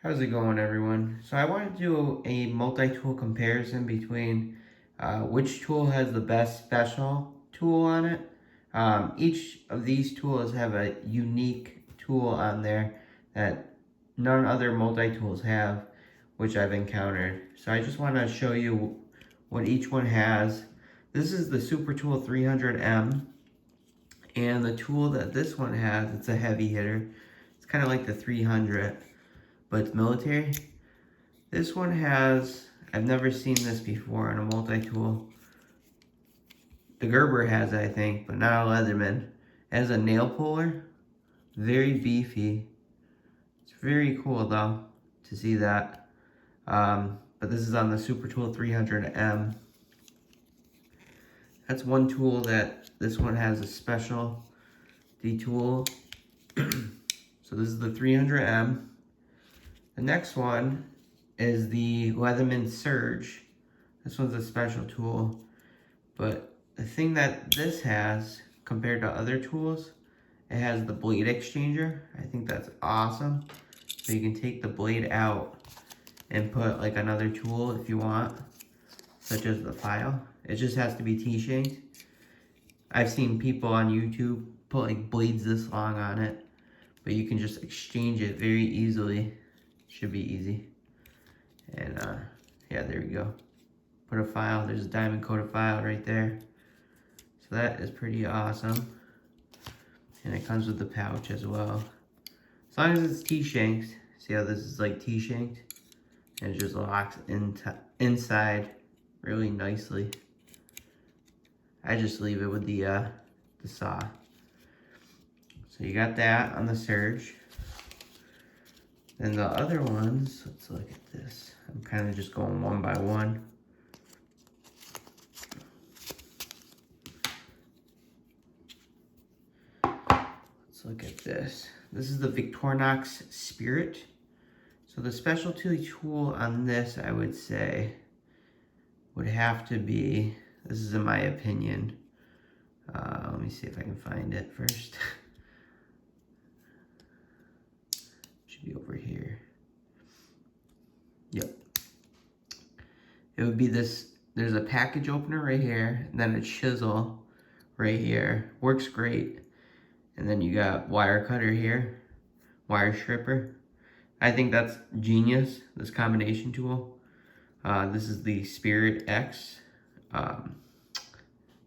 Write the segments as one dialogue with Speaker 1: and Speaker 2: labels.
Speaker 1: How's it going, everyone? So I want to do a multi-tool comparison between which tool has the best special tool on it. Each of these tools have a unique tool on there that none other multi-tools have, which I've encountered. So I just want to show you what each one has. This is the Super Tool 300M, and the tool that this one has, it's a heavy hitter. It's kind of like the 300, but it's military. This one has, I've never seen this before on a multi-tool. The Gerber has it, I think, but not a Leatherman. It has a nail puller, very beefy. It's very cool though to see that. But this is on the Super Tool 300M. That's one tool that this one has a special tool. So this is the 300M. The next one is the Leatherman Surge. This one's a special tool, but the thing that this has compared to other tools, it has the blade exchanger. I think that's awesome. So you can take the blade out and put like another tool if you want, such as the file. It just has to be T-shanked. I've seen people on YouTube put like blades this long on it, but you can just exchange it very easily. Should be easy. And yeah, there we go. Put a file, there's a diamond coated file right there. So that is pretty awesome. And it comes with the pouch as well. As long as it's T-shanked, see how this is like T-shanked? And it just locks inside really nicely. I just leave it with the saw. So you got that on the Surge. Then the other ones, let's look at this. I'm kind of just going one by one. Let's look at this. This is the Victorinox Spirit. So the specialty tool on this, I would say, would have to be, this is in my opinion. Let me see if I can find it first. Should be over here. Yep. It would be this, there's a package opener right here, and then a chisel right here. Works great. And then you got wire cutter here, wire stripper. I think that's genius, this combination tool. This is the Spirit X, the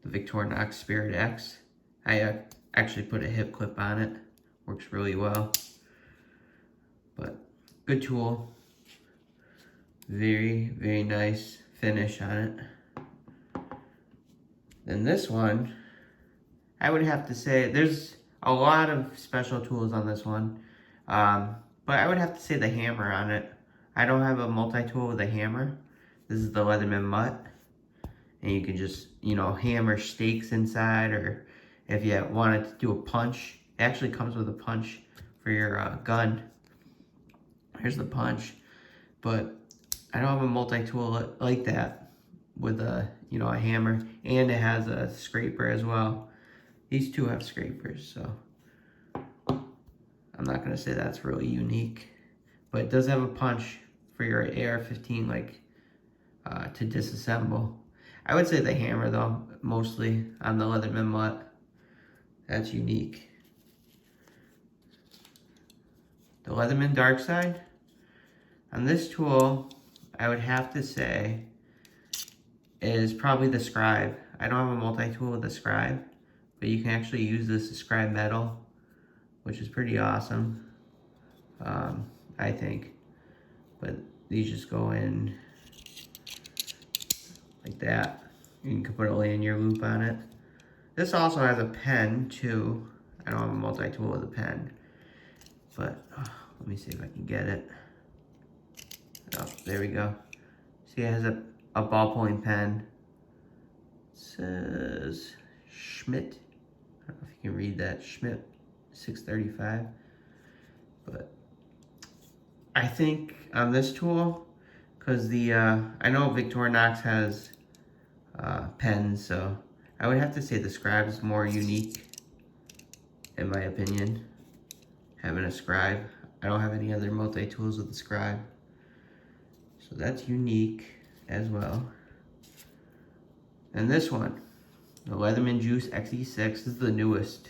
Speaker 1: Victorinox Spirit X. I actually put a hip clip on it. Works really well. But good tool. Very, very nice finish on it. Then this one, I would have to say, there's a lot of special tools on this one. But I would have to say the hammer on it. I don't have a multi-tool with a hammer. This is the Leatherman Mutt. And you can just, you know, hammer stakes inside, or if you wanted to do a punch. It actually comes with a punch for your gun. Here's the punch. But I don't have a multi-tool like that with a, you know, a hammer. And it has a scraper as well. These two have scrapers, so I'm not gonna say that's really unique, but it does have a punch for your AR-15, like to disassemble. I would say the hammer though, mostly on the Leatherman Mutt. That's unique. The Leatherman Darkside. On this tool, I would have to say is probably the scribe. I don't have a multi-tool with a scribe, but you can actually use this to scribe metal, which is pretty awesome, I think. But these just go in like that. You can put a lanyard loop on it. This also has a pen too. I don't have a multi-tool with a pen, but let me see if I can get it. Oh, there we go. See, it has a ball pulling pen. It says Schmidt. I don't know if you can read that. Schmidt 635. But I think on this tool, because the I know Victorinox has pens, so I would have to say the scribe is more unique, in my opinion. Having a scribe, I don't have any other multi-tools with the scribe. So that's unique as well. And this one, the Leatherman Juice XE6 is the newest.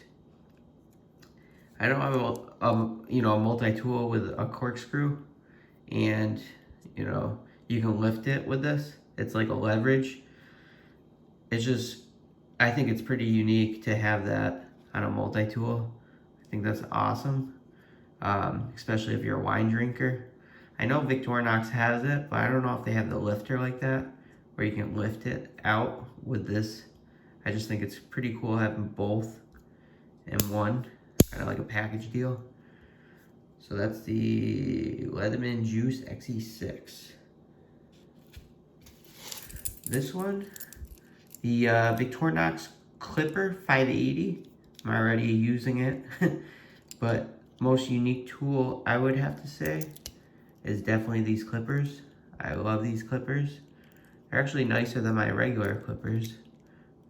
Speaker 1: I don't have a multi-tool with a corkscrew, and you can lift it with this. It's like a leverage. It's just, I think it's pretty unique to have that on a multi-tool. I think that's awesome, especially if you're a wine drinker. I know Victorinox has it, but I don't know if they have the lifter like that, where you can lift it out with this. I just think it's pretty cool having both in one, kind of like a package deal. So that's the Leatherman Juice XE6. This one, the Victorinox Clipper 580. I'm already using it, but most unique tool I would have to say is definitely these clippers. I love these clippers. They're actually nicer than my regular clippers.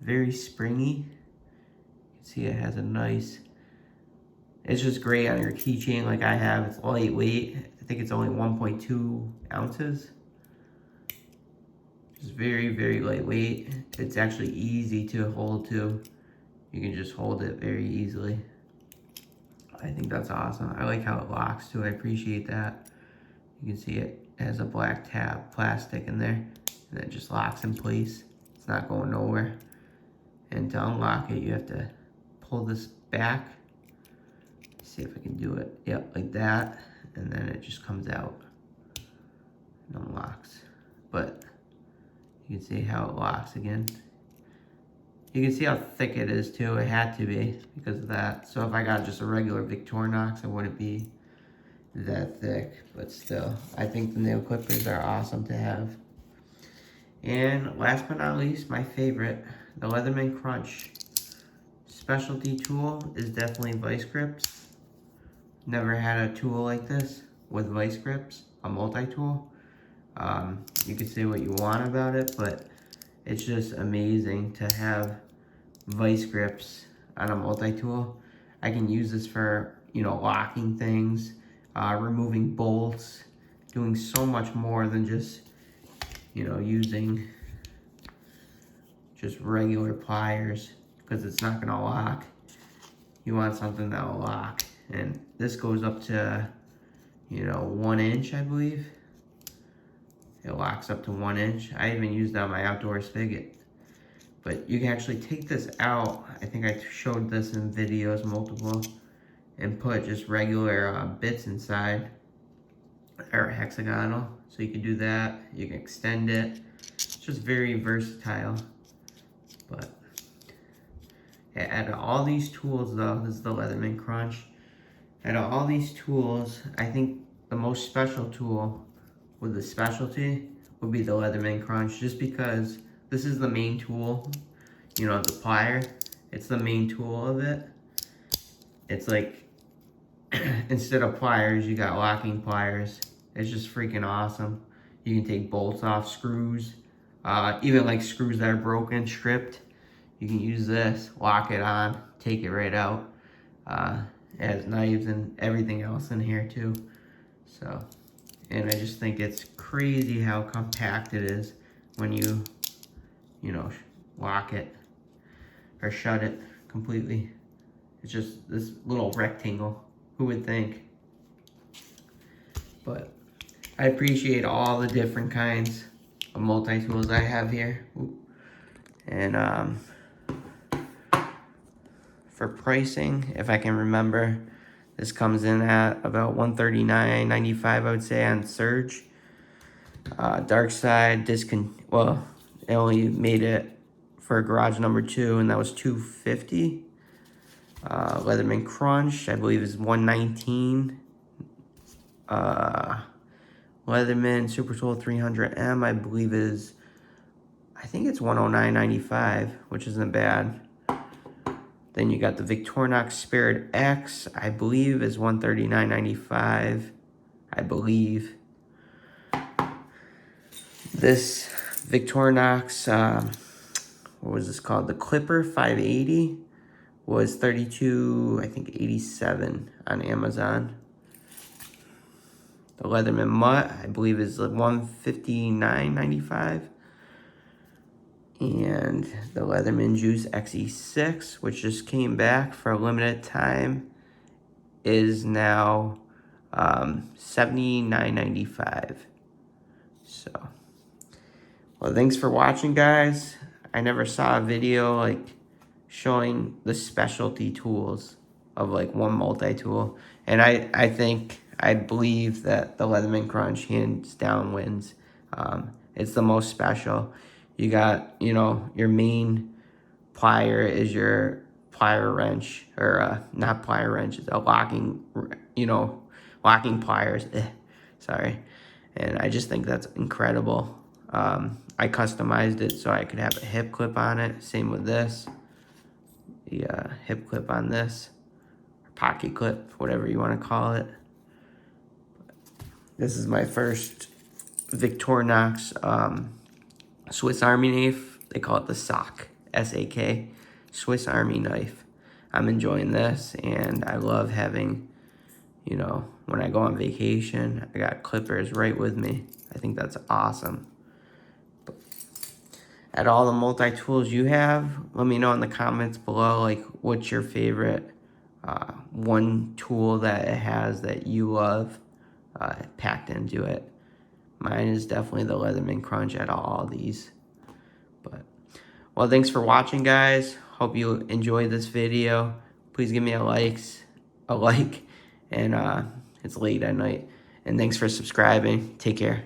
Speaker 1: Very springy. You can see it has a nice, it's just great on your keychain like I have. It's lightweight. I think it's only 1.2 ounces. It's very, very lightweight. It's actually easy to hold too. You can just hold it very easily. I think that's awesome. I like how it locks too. I appreciate that. You can see it has a black tab plastic in there, and it just locks in place. It's not going nowhere. And to unlock it, you have to pull this back. See if I can do it. Yep, like that. And then it just comes out and unlocks. But you can see how it locks again. You can see how thick it is too. It had to be because of that. So if I got just a regular Victorinox, it wouldn't be that thick. But still, I think the nail clippers are awesome to have. And last but not least, my favorite, the Leatherman Crunch. Specialty tool is definitely vice grips. Never had a tool like this with vice grips, a multi-tool. You can say what you want about it, but it's just amazing to have vice grips on a multi-tool. I can use this for, locking things, removing bolts, doing so much more than just, using just regular pliers, because it's not gonna lock. You want something that'll lock. And this goes up to, 1 inch, I believe. It locks up to 1 inch. I even use that on my outdoor spigot. But you can actually take this out. I think I showed this in videos, multiple, and put just regular bits inside. Or hexagonal. So you can do that. You can extend it. It's just very versatile. But yeah, out of all these tools though, this is the Leatherman Crunch. Out of all these tools, I think the most special tool with the specialty would be the Leatherman Crunch, just because this is the main tool, the plier. It's the main tool of it. It's like, instead of pliers, you got locking pliers. It's just freaking awesome. You can take bolts off, screws, even like screws that are broken, stripped. You can use this, lock it on, take it right out. It has knives and everything else in here too. So, and I just think it's crazy how compact it is when you lock it or shut it completely. It's just this little rectangle. Who would think? But I appreciate all the different kinds of multi-tools I have here. And for pricing, if I can remember, this comes in at about $139.95, I would say, on Surge. Darkside, it only made it for garage number 2, and that was $250. Leatherman Crunch, I believe, is $119. Leatherman Super Tool 300M, I believe I think it's $109.95, which isn't bad. Then you got the Victorinox Spirit X, I believe is $139.95, I believe. This Victorinox, what was this called? The Clipper 580 was $32, I think, $87 on Amazon. The Leatherman Mutt, I believe, is like $159.95. And the Leatherman Juice XE6, which just came back for a limited time, is now $79.95. So, well, thanks for watching, guys. I never saw a video like showing the specialty tools of like one multi-tool. And I believe that the Leatherman Crunch hands down wins. It's the most special. You got, you know, your main plier is your plier wrench, or not plier wrench, it's a locking, you know, locking pliers. Sorry. And I just think that's incredible. I customized it so I could have a hip clip on it. Same with this. The hip clip on this. Pocket clip, whatever you want to call it. This is my first Victorinox Swiss Army knife. They call it the SAK, S-A-K, Swiss Army knife. I'm enjoying this, and I love having, you know, when I go on vacation, I got clippers right with me. I think that's awesome. At all the multi-tools you have, let me know in the comments below, like, what's your favorite one tool that it has that you love packed into it. Mine is definitely the Leatherman Crunch out of all these. But, well, thanks for watching, guys. Hope you enjoyed this video. Please give me a like, and it's late at night. And thanks for subscribing. Take care.